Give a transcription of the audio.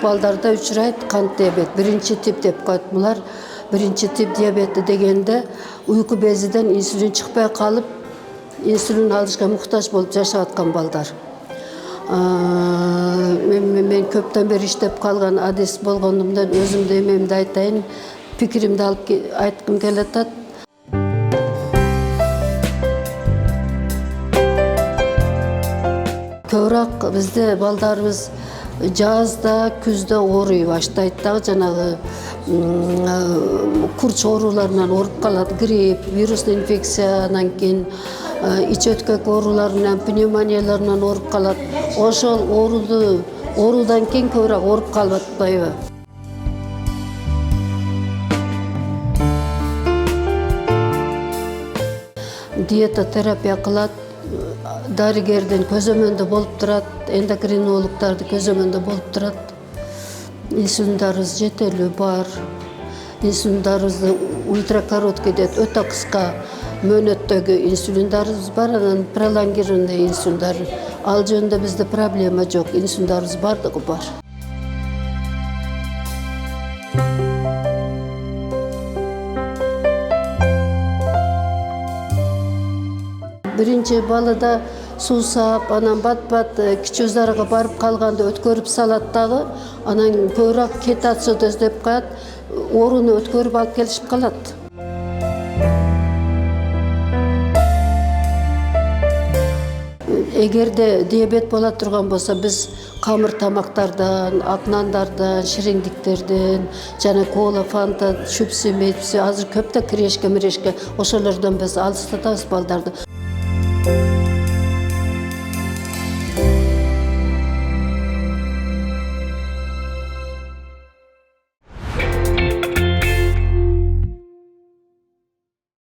балдарда учурайт кант диабет, биринчи тип деп коет. Булар биринчи тип диабети дегенде уйку безиден инсулин чыкпай калып, инсулин алышка муктаж болуп жашап аткан балдар. Мен көптөн бери иштеп калган адис болгондумдан өзүмдү эмемди айтайын, пикиримди алып айткым келатат. Көбүрөөк бизде балдарыбыз жазда, күздө ооруй баштайт дагы, жанагы курч оорулар менен ооруп калат, грипп, вирусный инфекциянан кийин ич өткөк оорулар менен, пневмониялар менен ооруп калат. Ошол оорудан кийин көбүрөөк ооруп калып атпайбы? Диета терапия кылат, дарыгердин көзөмөндө болуп турат, эндокринологдорду көзөмөндө болуп турат. Инсулиндарыбыз жетерлүү бар. Инсулиндарыбызды ультракороткий дейт, өтө кыска мөөнөттөгү инсулиндарыбыз бар, анан пролонгированный инсулиндар. Ал жөнүндө бизде проблема жок, инсулиндарыбыз бардыгы бар. Биринчи балада суусап, анан бат-бат кичи узарга барып калганда өткөрүп салат дагы, анан көбүрөөк кетацио деп коет, ооруну өткөрүп алып келишип калат. Эгерде диабет бола турган болсо, биз камыр тамактардан, ак нандардан, шириндиктерден, жана кола, фанта, чипсы, азыр көптө кирешке, ошолордон биз алыстатабыз балдарды.